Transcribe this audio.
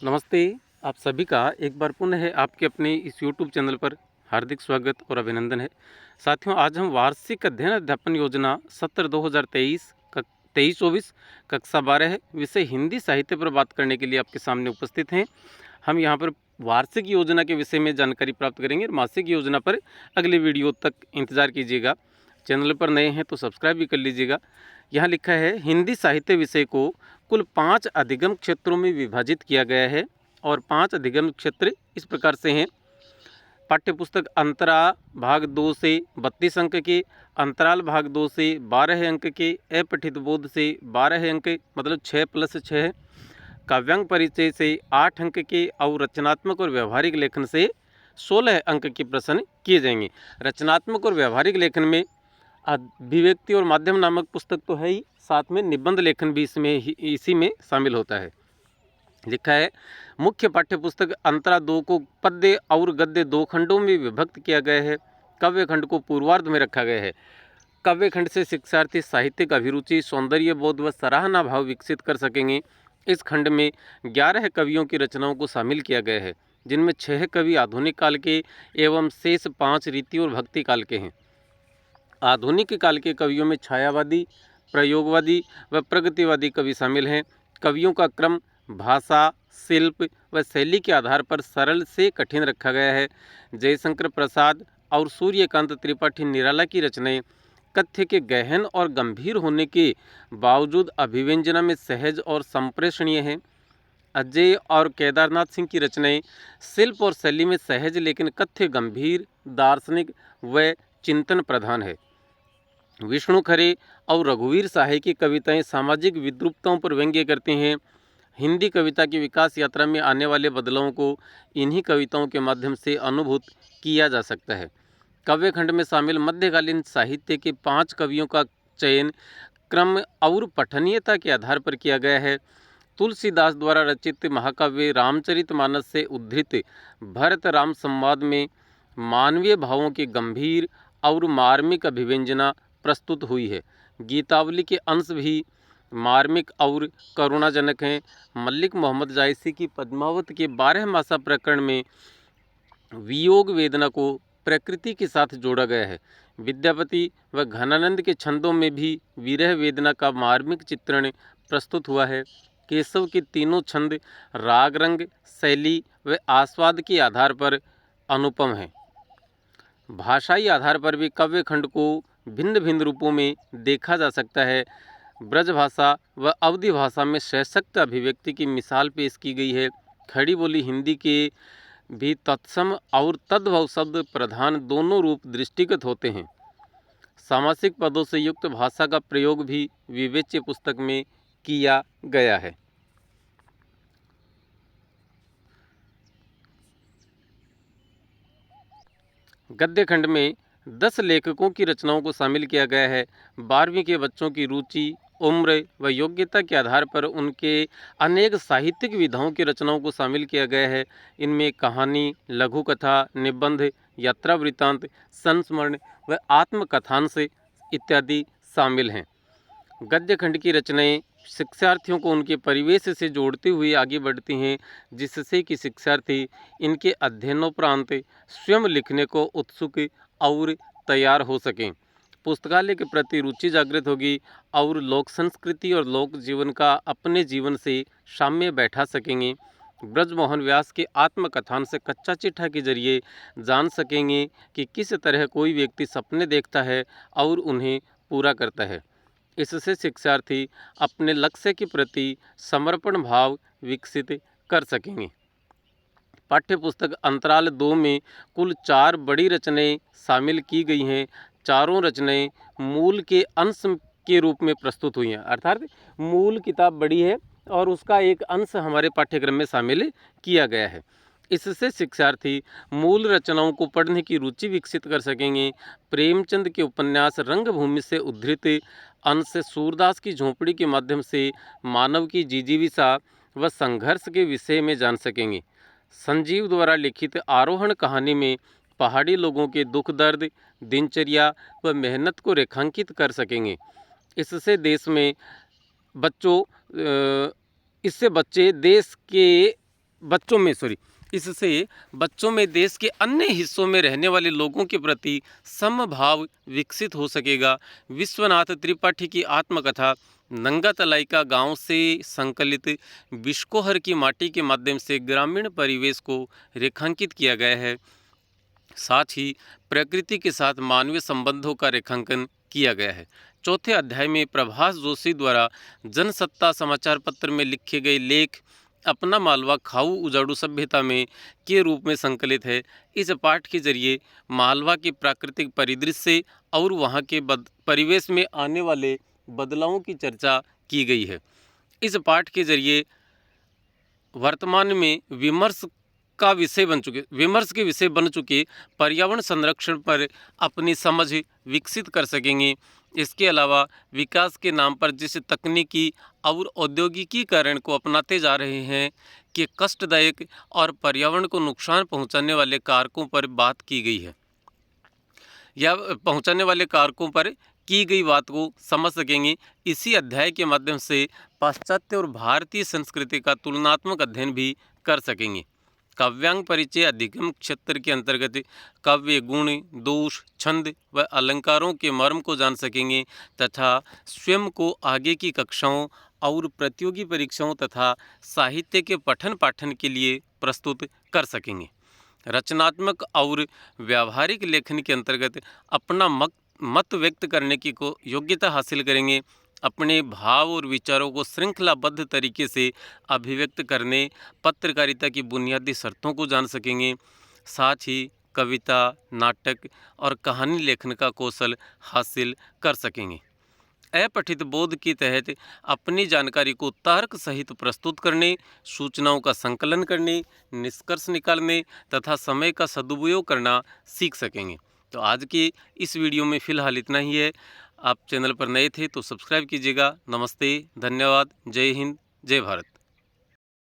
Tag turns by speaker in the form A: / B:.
A: नमस्ते। आप सभी का एक बार पुनः आपके अपने इस यूट्यूब चैनल पर हार्दिक स्वागत और अभिनंदन है। साथियों, आज हम वार्षिक अध्ययन अध्यापन योजना सत्र 2023-24 कक्षा 12 है विषय हिंदी साहित्य पर बात करने के लिए आपके सामने उपस्थित हैं। हम यहाँ पर वार्षिक योजना के विषय में जानकारी प्राप्त करेंगे और मासिक योजना पर अगले वीडियो तक इंतजार कीजिएगा। चैनल पर नए हैं तो सब्सक्राइब भी कर लीजिएगा। यहाँ लिखा है, हिंदी साहित्य विषय को कुल 5 अधिगम क्षेत्रों में विभाजित किया गया है और 5 अधिगम क्षेत्र इस प्रकार से हैं। पाठ्यपुस्तक अंतरा भाग 2 से 32 अंक के, अंतराल भाग 2 से 12 अंक के, अपठित बोध से 12 अंक मतलब 6+6, काव्यांग परिचय से 8 अंक के और रचनात्मक और व्यवहारिक लेखन से 16 अंक के प्रश्न किए जाएंगे। रचनात्मक और व्यवहारिक लेखन में अभिव्यक्ति और माध्यम नामक पुस्तक तो है ही, साथ में निबंध लेखन भी इसी में शामिल होता है। लिखा है, मुख्य पाठ्यपुस्तक अंतरा 2 को पद्य और गद्य 2 खंडों में विभक्त किया गया है। काव्य खंड को पूर्वार्ध में रखा गया है। काव्य खंड से शिक्षार्थी साहित्यिक अभिरुचि, सौंदर्य बोध व सराहना भाव विकसित कर सकेंगे। इस खंड में 11 कवियों की रचनाओं को शामिल किया गया है, जिनमें 6 कवि आधुनिक काल के एवं शेष 5 रीति और भक्ति काल के हैं। आधुनिक काल के कवियों में छायावादी, प्रयोगवादी व प्रगतिवादी कवि शामिल हैं। कवियों का क्रम भाषा, शिल्प व शैली के आधार पर सरल से कठिन रखा गया है। जयशंकर प्रसाद और सूर्यकांत त्रिपाठी निराला की रचनाएं कथ्य के गहन और गंभीर होने के बावजूद अभिव्यंजना में सहज और संप्रेषणीय हैं। अजय और केदारनाथ सिंह की रचनाएं शिल्प और शैली में सहज लेकिन कथ्य गंभीर, दार्शनिक व चिंतन प्रधान है। विष्णु खरे और रघुवीर साहे की कविताएं सामाजिक विद्रूपताओं पर व्यंग्य करते हैं। हिंदी कविता की विकास यात्रा में आने वाले बदलावों को इन्हीं कविताओं के माध्यम से अनुभूत किया जा सकता है। काव्य खंड में शामिल मध्यकालीन साहित्य के 5 कवियों का चयन क्रम और पठनीयता के आधार पर किया गया है। तुलसीदास द्वारा रचित महाकाव्य रामचरितमानस से उद्धृत भरत राम संवाद में मानवीय भावों के गंभीर और मार्मिक अभिव्यंजना प्रस्तुत हुई है। गीतावली के अंश भी मार्मिक और करुणाजनक हैं। मल्लिक मोहम्मद जायसी की पद्मावत के 12 मासा प्रकरण में वियोग वेदना को प्रकृति के साथ जोड़ा गया है। विद्यापति व घनानंद के छंदों में भी विरह वेदना का मार्मिक चित्रण प्रस्तुत हुआ है। केशव के तीनों छंद राग, रंग, शैली व आस्वाद के आधार पर अनुपम हैं। भाषाई आधार पर भी काव्य खंड को भिन्न भिन्न रूपों में देखा जा सकता है। ब्रज भाषा व अवधी भाषा में सशक्त अभिव्यक्ति की मिसाल पेश की गई है। खड़ी बोली हिंदी के भी तत्सम और तद्भव शब्द प्रधान दोनों रूप दृष्टिगत होते हैं। सामासिक पदों से युक्त भाषा का प्रयोग भी विवेच्य पुस्तक में किया गया है। गद्य खंड में 10 लेखकों की रचनाओं को शामिल किया गया है। 12वीं के बच्चों की रुचि, उम्र व योग्यता के आधार पर उनके अनेक साहित्यिक विधाओं की रचनाओं को शामिल किया गया है। इनमें कहानी, लघु कथा, निबंध, यात्रा वृत्तांत, संस्मरण व आत्मकथांश इत्यादि शामिल हैं। गद्य खंड की रचनाएं शिक्षार्थियों को उनके परिवेश से जोड़ते हुए आगे बढ़ती हैं, जिससे कि शिक्षार्थी इनके अध्ययनोपरांत स्वयं लिखने को उत्सुक और तैयार हो सकें। पुस्तकालय के प्रति रुचि जागृत होगी और लोक संस्कृति और लोक जीवन का अपने जीवन से साम्य बैठा सकेंगे। ब्रजमोहन व्यास के आत्मकथांश से कच्चा चिट्ठा के जरिए जान सकेंगे कि किस तरह कोई व्यक्ति सपने देखता है और उन्हें पूरा करता है। इससे शिक्षार्थी अपने लक्ष्य के प्रति समर्पण भाव विकसित कर सकेंगे। पाठ्यपुस्तक अंतराल 2 में कुल 4 बड़ी रचनाएं शामिल की गई हैं। चारों रचनाएं मूल के अंश के रूप में प्रस्तुत हुई हैं, अर्थात मूल किताब बड़ी है और उसका एक अंश हमारे पाठ्यक्रम में शामिल किया गया है। इससे शिक्षार्थी मूल रचनाओं को पढ़ने की रुचि विकसित कर सकेंगे। प्रेमचंद के उपन्यास रंगभूमि से उद्धृत अंश सूरदास की झोंपड़ी के माध्यम से मानव की जिजीविका व संघर्ष के विषय में जान सकेंगे। संजीव द्वारा लिखित आरोहण कहानी में पहाड़ी लोगों के दुख दर्द, दिनचर्या व मेहनत को रेखांकित कर सकेंगे। इससे देश में बच्चों इससे बच्चे देश के इससे बच्चों में देश के अन्य हिस्सों में रहने वाले लोगों के प्रति समभाव विकसित हो सकेगा। विश्वनाथ त्रिपाठी की आत्मकथा नंगा तलाई का गांव से संकलित बिश्कोहर की माटी के माध्यम से ग्रामीण परिवेश को रेखांकित किया गया है। साथ ही प्रकृति के साथ मानवीय संबंधों का रेखांकन किया गया है। चौथे अध्याय में प्रभास जोशी द्वारा जनसत्ता समाचार पत्र में लिखे गए लेख अपना मालवा खाऊ उजाड़ू सभ्यता में के रूप में संकलित है। इस पाठ के जरिए मालवा के प्राकृतिक परिदृश्य और वहाँ के परिवेश में आने वाले बदलावों की चर्चा की गई है। इस पाठ के जरिए वर्तमान में विमर्श के विषय बन चुके पर्यावरण संरक्षण पर अपनी समझ विकसित कर सकेंगे। इसके अलावा विकास के नाम पर जिस तकनीकी और औद्योगिकीकरण को अपनाते जा रहे हैं कि कष्टदायक और पर्यावरण को नुकसान पहुंचाने वाले कारकों पर बात की गई है या पहुंचाने वाले कारकों पर की गई बात को समझ सकेंगे। इसी अध्याय के माध्यम से पाश्चात्य और भारतीय संस्कृति का तुलनात्मक अध्ययन भी कर सकेंगे। काव्यांग परिचय अधिगम क्षेत्र के अंतर्गत काव्य गुण, दोष, छंद व अलंकारों के मर्म को जान सकेंगे तथा स्वयं को आगे की कक्षाओं और प्रतियोगी परीक्षाओं तथा साहित्य के पठन पाठन के लिए प्रस्तुत कर सकेंगे। रचनात्मक और व्यावहारिक लेखन के अंतर्गत अपना मत व्यक्त करने की योग्यता हासिल करेंगे। अपने भाव और विचारों को श्रृंखलाबद्ध तरीके से अभिव्यक्त करने पत्रकारिता की बुनियादी शर्तों को जान सकेंगे। साथ ही कविता, नाटक और कहानी लेखन का कौशल हासिल कर सकेंगे। अपठित बोध के तहत अपनी जानकारी को तर्क सहित प्रस्तुत करने, सूचनाओं का संकलन करने, निष्कर्ष निकालने तथा समय का सदुपयोग करना सीख सकेंगे। तो आज के इस वीडियो में फ़िलहाल इतना ही है। आप चैनल पर नए थे तो सब्सक्राइब कीजिएगा। नमस्ते, धन्यवाद, जय हिंद, जय भारत।